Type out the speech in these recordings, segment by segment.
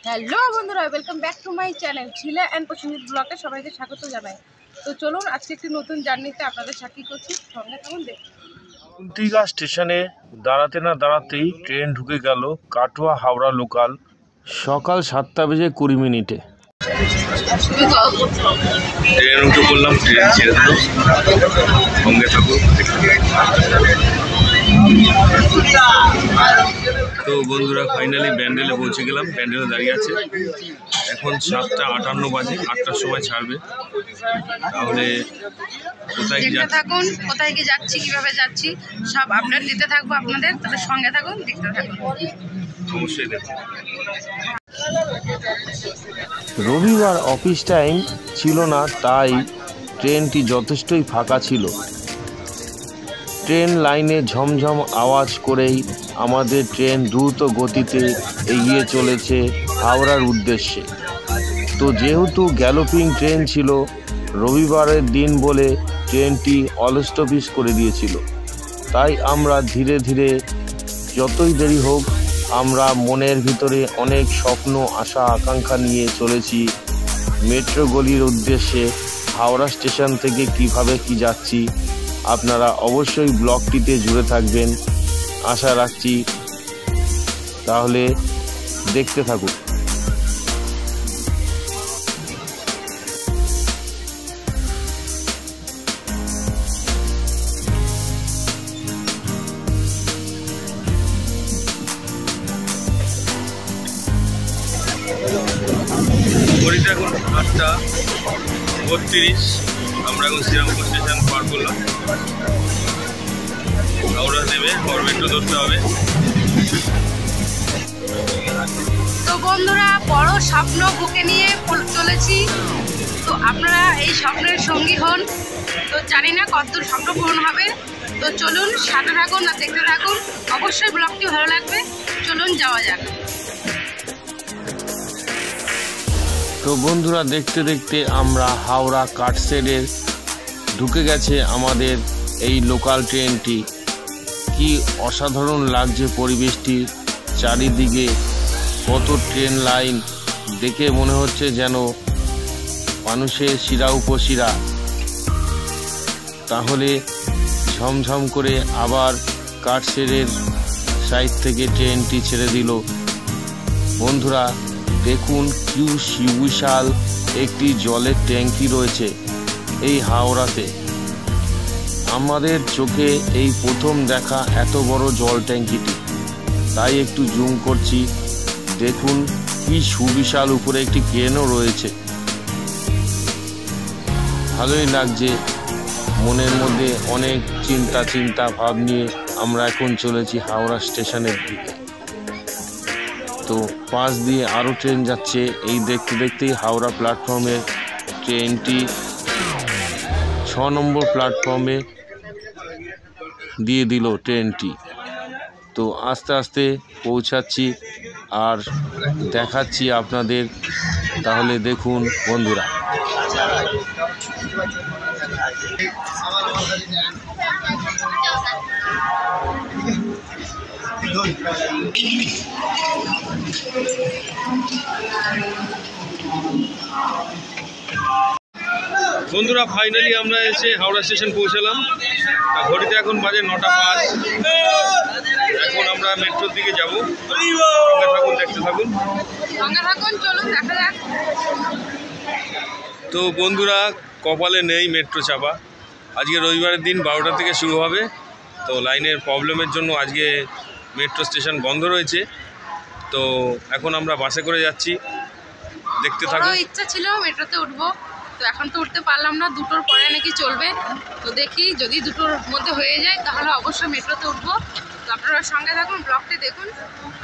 Hello বন্ধুরা, welcome back to my channel ছিলা and পছন্দের ব্লগে সবাইকে স্বাগত জানাই। তো চলুন আজকে একটি নতুন জার্নিতে আপনাদের সাথী করছি, সঙ্গে থাকুন দেখুন। কুন্তিগা স্টেশনে দাঁড়াতে না দাঁড়াতেই ট্রেন ঢুকে গেল কাটোয়া হাওড়া লোকাল সকাল 7:20 ট্রেন উঠে পড়লাম, ট্রেন ছেড়ে দিল, সঙ্গে থাকুন। তো বন্ধুরা ফাইনালি ব্যান্ডেলে পৌঁছে গেলাম, ব্যান্ডেলে দাঁড়িয়ে আছে। এখন 7:58 বাজে, 8টার সময় ছাড়বে। তাহলে কোথায় দেখতে থাকুন, কোথায় কি যাচ্ছি, কিভাবে যাচ্ছি সব আপডেট দিতে থাকবো আপনাদের। তাহলে সঙ্গে থাকুন, দেখতে থাকুন, অবশ্যই দেখুন। রবিবার অফিস টাইম ছিল না, তাই ট্রেনটি যথেষ্টই ফাঁকা ছিল। ট্রেন লাইনে ঝমঝম আওয়াজ করেই আমাদের ট্রেন দ্রুত গতিতে এগিয়ে চলেছে হাওড়ার উদ্দেশ্যে। তো যেহেতু গ্যালোপিং ট্রেন ছিল, রবিবারের দিন বলে ট্রেনটি অলস্টপিস করে দিয়েছিল, তাই আমরা ধীরে ধীরে, যতই দেরি হোক, আমরা মনের ভিতরে অনেক স্বপ্ন, আশা, আকাঙ্ক্ষা নিয়ে চলেছি মেট্রো গলির উদ্দেশ্যে। হাওড়া স্টেশন থেকে কিভাবে কি যাচ্ছি আপনারা অবশ্যই ব্লগটিতে জুড়ে থাকবেন, আশা রাখছি। তাহলে দেখতে থাকুন। ঘড়িতে এখন 8:32। আমরা এখন শ্রীরামপুর স্টেশন পার করলাম। হাওড়া নেমে মেট্রো ধরতে হবে। তো বন্ধুরা, বড় স্বপ্ন বুকে নিয়ে চলেছি। তো আপনারা এই স্বপ্নের সঙ্গী হন। তো জানি না কতদূর স্বপ্ন পূরণ হবে। তো চলুন, সাথে থাকুন আর দেখতে থাকুন, অবশ্যই ব্লগটি ভালো লাগবে। চলুন যাওয়া যাক। তো বন্ধুরা, দেখতে দেখতে আমরা হাওড়া কাটশেডের ঢুকে গেছে আমাদের এই লোকাল ট্রেনটি। কি অসাধারণ লাগছে পরিবেশটি, চারিদিকে কত ট্রেন লাইন, দেখে মনে হচ্ছে যেন মানুষের শিরা উপশিরা। তাহলে ঝমঝম করে আবার কাটশেডের সাইড থেকে ট্রেনটি ছেড়ে দিল। বন্ধুরা দেখুন, কি সুবিশাল একটি জলের ট্যাঙ্কি রয়েছে এই হাওড়াতে। আমাদের চোখে এই প্রথম দেখা এত বড় জল ট্যাঙ্কিটি, তাই একটু জুম করছি। দেখুন কি সুবিশাল, উপরে একটি ক্রেনও রয়েছে। ভালোই লাগছে, মনের মধ্যে অনেক চিন্তা ভাব নিয়ে আমরা এখন চলেছি হাওড়া স্টেশনের দিকে। তো পাশ দিয়ে আরও ট্রেন যাচ্ছে। এই দেখতে দেখতেই হাওড়া প্ল্যাটফর্মে ট্রেনটি 6 নম্বর প্ল্যাটফর্মে দিয়ে দিল ট্রেনটি। তো আস্তে আস্তে পৌঁছাচ্ছি আর দেখাচ্ছি আপনাদের। তাহলে দেখুন বন্ধুরা। বন্ধুরা ফাইনালি আমরা এসে হাওড়া স্টেশন পৌঁছালাম। ঘড়িতে এখন বাজে 9:05। এখন আমরা মেট্রোর দিকে যাব। থাকুন, দেখতে থাকুন, চলুন দেখা যাক। তো বন্ধুরা, কপালে নেই মেট্রো চাপা। আজকে রবিবারের দিন 12টা থেকে শুরু হবে। তো লাইনের প্রবলেমের জন্য আজকে মেট্রো স্টেশন বন্ধ রয়েছে। তো এখন আমরা বাসে করে যাচ্ছি, দেখতে থাকুন। ইচ্ছা ছিল মেট্রোতে উঠবো, তো এখন তো উঠতে পারলাম না। 2টোর পরে নাকি চলবে। তো দেখি, যদি 2টোর মধ্যে হয়ে যায় তাহলে অবশ্যই মেট্রোতে উঠবো। তো আপনারা সঙ্গে থাকুন, ব্লগটি দেখুন।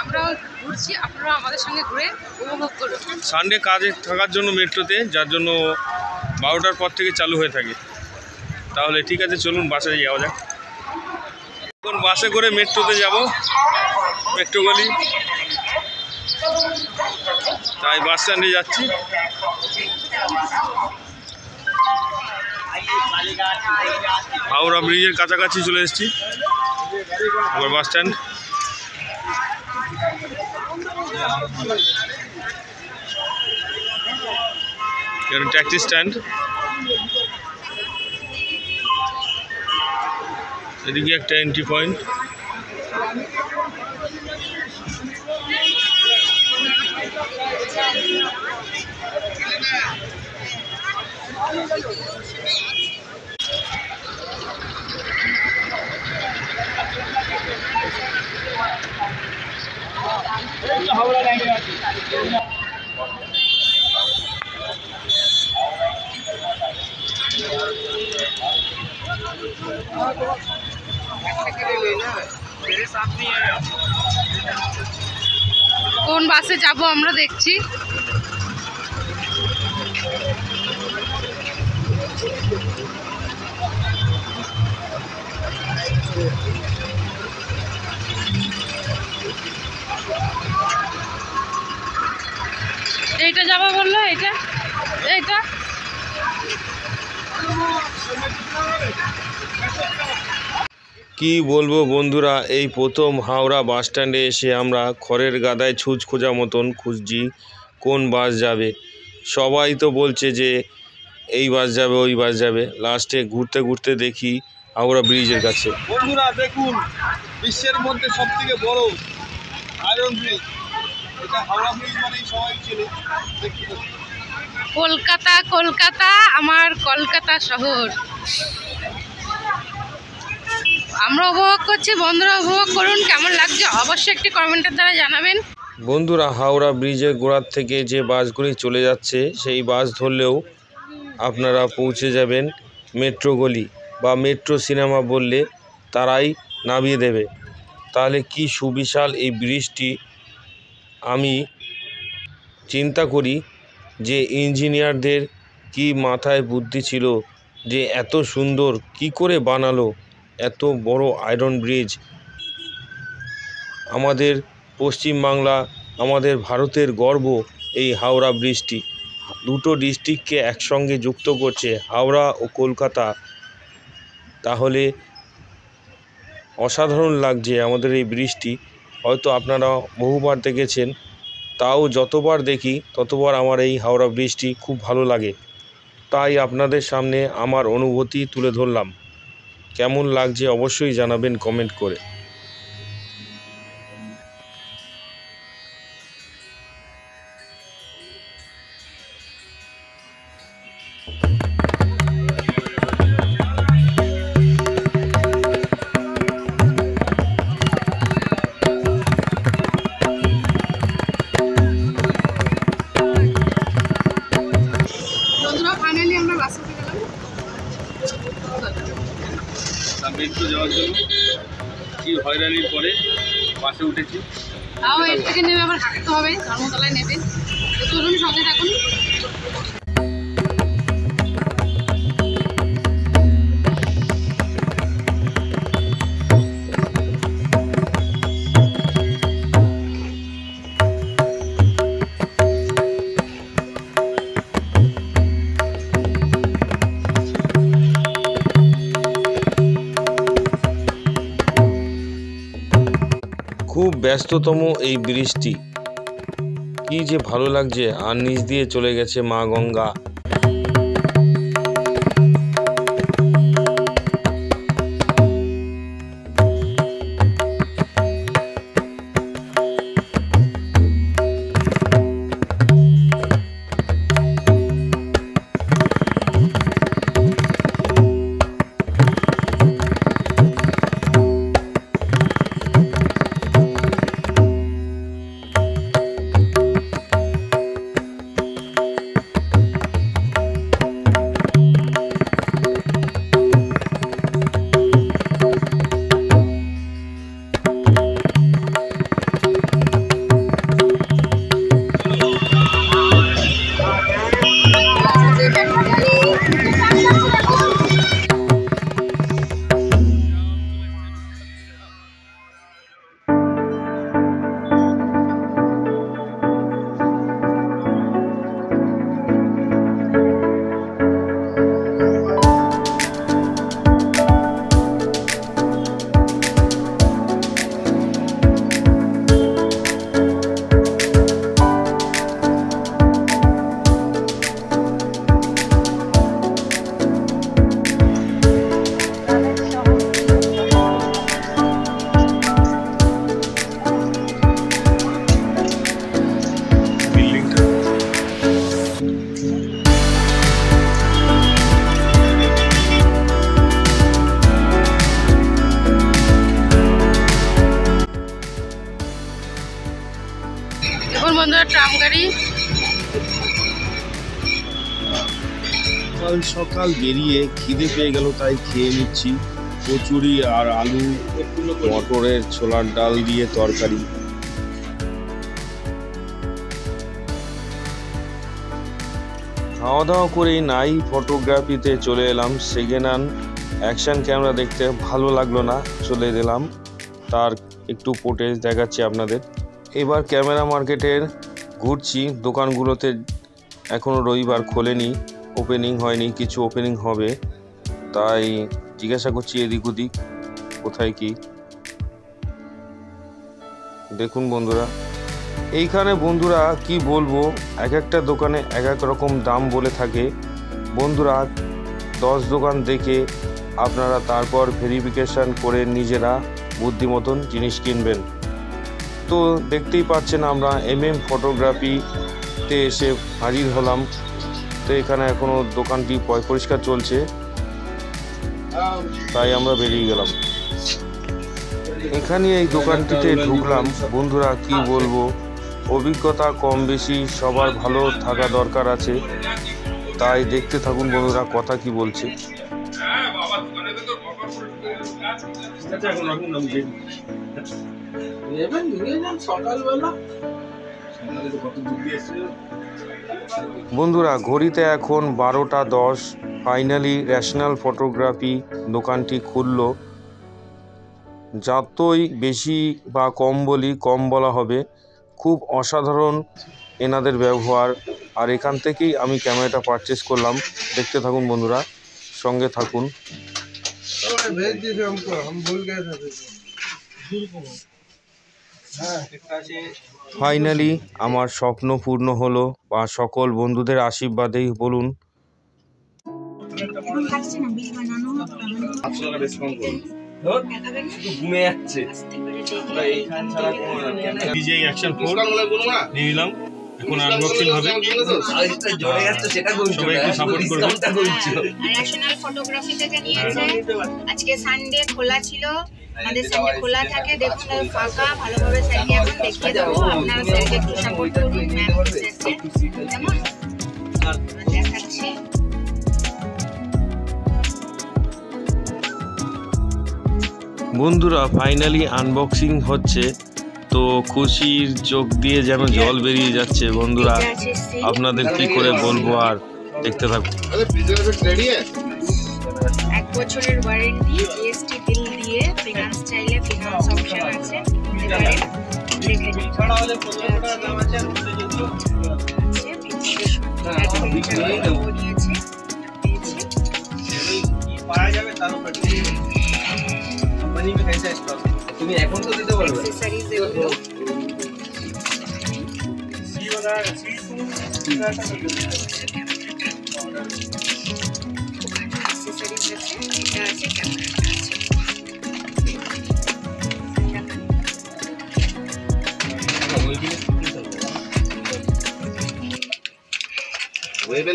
আমরাও ঘুরছি, আপনারা আমাদের সঙ্গে ঘুরে উপভোগ করুন। সানডে কাজে থাকার জন্য মেট্রোতে, যার জন্য 12টার পর থেকে চালু হয়ে থাকে। তাহলে ঠিক আছে, চলুন বাসে যাওয়া যাক। এখন বাসে করে মেট্রোতে যাব, মেট্রো গলি। তাই বাস স্ট্যান্ডে যাচ্ছি। হাওড়া ব্রিজের কাছাকাছি চলে এসেছি। আবার বাস স্ট্যান্ড। ট্যাক্সি স্ট্যান্ড, এদিকে একটা এন্ট্রি পয়েন্ট। কোন বাসে যাব আমরা দেখছি। এইটা যাবো বললো, এইটা এইটা কি বলবো বন্ধুরা, এই প্রথম হাওড়া বাস স্ট্যান্ডে এসে আমরা খড়ের গাদায় ছুঁচ খোঁজা মতন খুঁজছি কোন বাস যাবে। সবাই তো বলছে যে এই বাস যাবে ওই বাস যাবে, লাস্টে ঘুরতে ঘুরতে দেখি হাওড়া ব্রিজের কাছে। বন্ধুরা দেখুন, বিশ্বের মধ্যে সবথেকে বড় আয়রন ব্রিজ, এটা হাওড়া ব্রিজ মানেই সবাই চেনে। কলকাতা, কলকাতা আমার কলকাতা শহর। আমরা উপভোগ করছি, বন্ধুরা উপভোগ করুন। কেমন লাগছে অবশ্যই একটি কমেন্টের দ্বারা জানাবেন। বন্ধুরা, হাওড়া ব্রিজের গোড়ার থেকে যে বাসগুলি চলে যাচ্ছে সেই বাস ধরলেও আপনারা পৌঁছে যাবেন মেট্রো গলি বা মেট্রো সিনেমা বললে তারাই নামিয়ে দেবে। তাহলে কি সুবিশাল এই ব্রিজটি। আমি চিন্তা করি যে ইঞ্জিনিয়ারদের কি মাথায় বুদ্ধি ছিল যে এত সুন্দর কি করে বানালো এত বড় আয়রন ব্রিজ। আমাদের পশ্চিমবাংলা, আমাদের ভারতের গর্ব এই হাওড়া ব্রিজটি। দুটো ডিস্ট্রিক্টকে একসঙ্গে যুক্ত করছে হাওড়া ও কলকাতা। তাহলে অসাধারণ লাগছে আমাদের এই ব্রিজটি। হয়তো আপনারা বহুবার দেখেছেন, তাও যতবার দেখি ততবার আমার এই হাওড়া ব্রিজটি খুব ভালো লাগে। তাই আপনাদের সামনে আমার অনুভূতি তুলে ধরলাম। কেমন লাগছে অবশ্যই জানাবেন কমেন্ট করে। বন্ধুরা ফাইনালি আমরা বাসে উঠে গেলাম। মেট্রো যাওয়ার জন্য কি হয়রানির পরে বাসে উঠেছি। তাও এর থেকে নেমে আবার হাঁটতে হবে, ধর্মতলায় নেবে। তো চলুন সঙ্গে থাকুন। খুব ব্যস্ততম এই ব্রিজটি, কি যে ভালো লাগছে। আর নিচ দিয়ে চলে গেছে মা গঙ্গা। দেখুন বন্ধুরা ট্রাম গাড়ি। সকাল সকাল বেরিয়ে খিদে পেয়ে গেল, তাই খেয়ে নিচ্ছি কচুরি আর আলু মটরের ছোলার ডাল দিয়ে তরকারি। খাওয়া দাওয়া করেই নাই ফটোগ্রাফিতে চলে এলাম। সেকেন্ড হ্যান্ড অ্যাকশন ক্যামেরা দেখতে ভালো লাগলো না, চলে এলাম। তার একটু ফুটেজ দেখাচ্ছি আপনাদের। এবার ক্যামেরা মার্কেটের ঘুরছি দোকানগুলোতে, এখনও রবিবার খোলেনি, ওপেনিং হয়নি, কিছু ওপেনিং হবে, তাই জিজ্ঞাসা করছি এদিক ওদিক কোথায় কি। দেখুন বন্ধুরা, এইখানে বন্ধুরা কি বলবো, এক একটা দোকানে এক এক রকম দাম বলে থাকে বন্ধুরা। 10 দোকান দেখে আপনারা তারপর ভেরিফিকেশান করে নিজেরা বুদ্ধিমতন জিনিস কিনবেন। তো দেখতেই পাচ্ছেন আমরা ফটোগ্রাফিতে এসে হাজির হলাম। তো এখানে এখনও দোকানটি পরিষ্কার চলছে, তাই আমরা বেরিয়ে গেলাম। এখানে এই দোকানটিতে ঢুকলাম বন্ধুরা, কি বলবো, অভিজ্ঞতা কম বেশি সবার ভালো থাকা দরকার আছে, তাই দেখতে থাকুন বন্ধুরা কথা কি বলছে। বন্ধুরা ঘড়িতে এখন 12টা 10। ফাইনালি ন্যাশনাল ফটোগ্রাফি দোকানটি খুললো। যতই বেশি বা কম বলি, কম বলা হবে। খুব অসাধারণ এনাদের ব্যবহার, আর এখান থেকেই আমি ক্যামেরাটা পারচেস করলাম। দেখতে থাকুন বন্ধুরা, সঙ্গে থাকুন। ফাইনালি আমার স্বপ্ন পূর্ণ হলো, বা সকল বন্ধুদের আশীর্বাদেই বলুন। ঘুমে যাচ্ছে DJI Action 4 নিয়ে নিলাম, এখন আনবক্সিং হবে। সবাই একটু সাপোর্ট করবেন। ন্যাশনাল ফটোগ্রাফি থেকে নিয়েছে। আজকে সানডে খোলা ছিল, আমাদের সানডে খোলা থাকে। দেখুন ফাঁকা, ভালোভাবে স্যারকে এখন দেখিয়ে দেবো। আপনারা স্যারকে একটু সাপোর্ট করুন, ম্যাম স্যারকে কেমন দেখাচ্ছি। বন্ধুরা ফাইনালি আনবক্সিং হচ্ছে, তো খুশির চোখ দিয়ে যেন জল বেরিয়ে যাচ্ছে বন্ধুরা। আপনাদের কি করে বলবো, আর দেখতে থাকুন। 1 বছরের ওয়ারেন্টি, জিএসটি বিল দিয়ে, ফিনান্স চাইলে ফিনান্স অপশন আছে, এবারে দেখে নিন। তুমি এখন তো দিতে পারবে।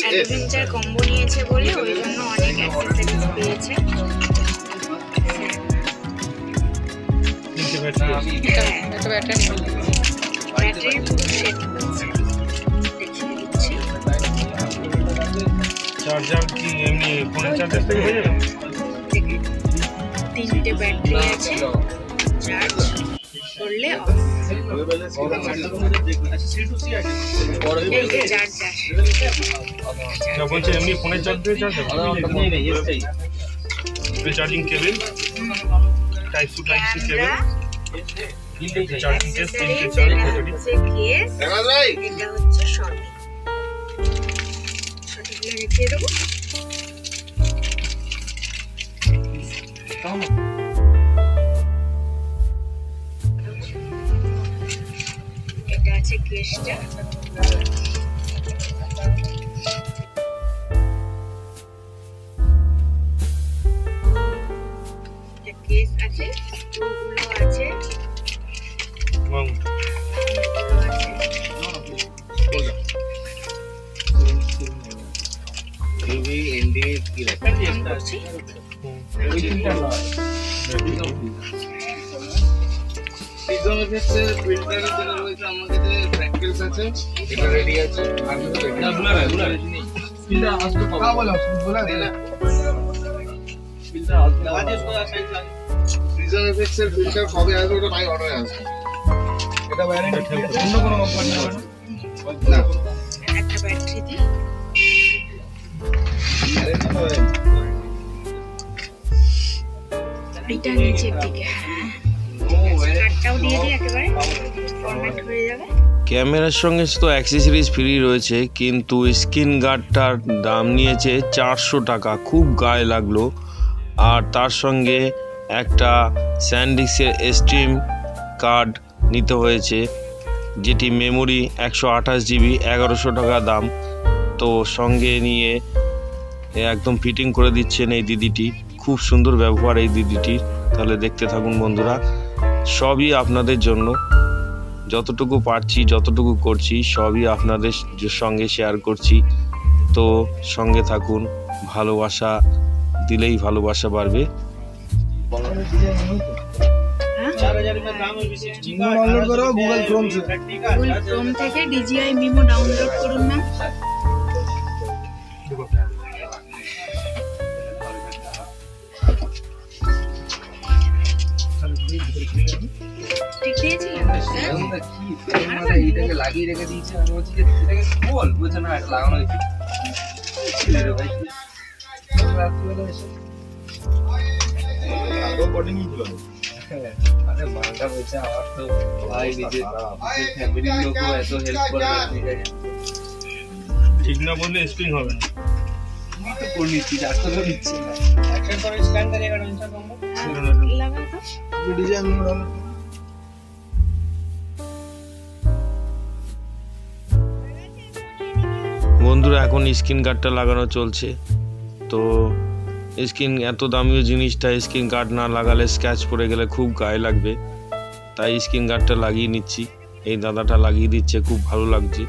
অ্যাডভেঞ্চার কম্বো নিয়েছে বলে ওই জন্য অনেক অ্যাক্সেসরিজ পেয়েছে। ব্যাটারির পুরো সেট আছে, দেখিয়ে দিচ্ছি। চার্জার কি এমনি ফোনের চার্জার থেকে হয়ে যাবে? 3টে ব্যাটারি আছে, চার্জ করলে বলছে এমনি ফোনের চার্জ দিয়ে চার্জ হবে, charging cable, type two type C cable, charging case, 3টে চার্জ ব্যাটারি। এটা হচ্ছে শর্ট, শর্টগুলো রেখে দেবো। এটা আছে কেসটা, কেস আছে, টুলগুলো আছে, ডিটেলস আছে, এটা রেডি আছে। আর বিলটা আসবে কবে? বলা দিলা বিলটা আসবে আজ সোজা সাইজ আছে। ফ্রিজার এফএক্স এর বিলটা কবে আসবে ওটা নাই অর্ডারে আসবে। এটা ওয়ারেন্টি অন্য কোনো কোম্পানি হবে না। একটা ব্যাটারি দি এটা নিচের দিকে, হ্যাঁ কাটটাও দিয়ে দিই, একেবারে ফরম্যাট হয়ে যাবে। ক্যামেরার সঙ্গে তো অ্যাক্সেসরিজ ফ্রি রয়েছে, কিন্তু স্ক্রিন গার্ডটার দাম নিয়েছে 400 টাকা, খুব গায়ে লাগলো। আর তার সঙ্গে একটা স্যান্ডিক্সের স্ট্রিম কার্ড নিতে হয়েছে, যেটি মেমোরি 128 জিবি, 1100 টাকা দাম। তো সঙ্গে নিয়ে একদম ফিটিং করে দিচ্ছেন এই দিদিটি, খুব সুন্দর ব্যবহার এই দিদিটির। তাহলে দেখতে থাকুন বন্ধুরা, সবই আপনাদের জন্য, যতটুকু পারছি যতটুকু করছি সবই আপনাদের সঙ্গে শেয়ার করছি। তো সঙ্গে থাকুন, ভালোবাসা দিলেই ভালোবাসা বাড়বে। গুগল ক্রোম থেকে DJI মিমো ডাউনলোড করুন না। ঠিক দিয়েছিলেন? এটাকে লাগিয়ে রেখে দিয়েছে। আমি বলছি যে এটাকে বল, বলছে না এটা লাগানো হয়েছে। আরে মালটা বলছে আমার তো ভাই নিজের ফ্যামিলির লোকও এত হেল্প করবে, ঠিক না বললে স্প্রিং হবে না। আমি তো করে নিচ্ছি, ডাক্তার তো নিচ্ছে না। অ্যাকশন করে স্ক্যান করে এটা ইনস্টল করব। লাগা তো ডিজাইন বন্ধুরা এখন স্ক্রিন গার্ডটা লাগানো চলছে। তো স্ক্রিন এত দামিও জিনিসটা স্ক্রিন গার্ড না লাগালে স্ক্র্যাচ পড়ে গেলে খুব গায়ে লাগবে, তাই স্ক্রিন গার্ডটা লাগিয়ে নিচ্ছি। এই দাদাটা লাগিয়ে দিচ্ছে, খুব ভালো লাগছে।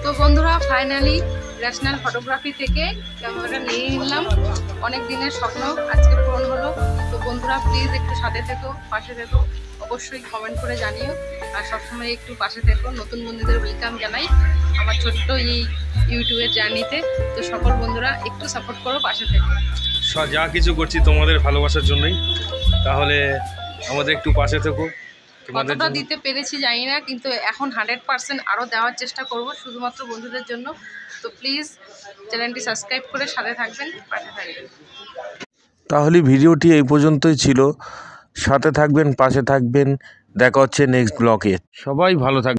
তো বন্ধুরা ফাইনালি ন্যাশনাল ফটোগ্রাফি থেকে ক্যামেরাটা নিয়ে নিলাম। অনেক দিনের স্বপ্ন আজকে পূরণ হলো। তো বন্ধুরা প্লিজ একটু সাথে থেকো, পাশে থেকো, অবশ্যই কমেন্ট করে জানিও। আর সবসময় একটু পাশে থেকো। নতুন বন্ধুদের ওয়েলকাম জানাই আমার ছোট্ট এই ইউটিউবের জার্নিতে। তো সকল বন্ধুরা একটু সাপোর্ট করো, পাশে থেকো। যা কিছু করছি তোমাদের ভালোবাসার জন্যই, তাহলে আমাদের একটু পাশে থেকো। কতটা দিতে পেরেছি জানি না, কিন্তু এখন 100% আরও দেওয়ার চেষ্টা করব শুধুমাত্র বন্ধুদের জন্য। তো প্লিজ চ্যানেলটি সাবস্ক্রাইব করে সাথে থাকবেন, পাশে থাকবেন। তাহলে ভিডিওটি এই পর্যন্তই ছিল। সাথে থাকবেন, পাশে থাকবেন। দেখা হচ্ছে নেক্সট ব্লগে। সবাই ভালো থাকবেন।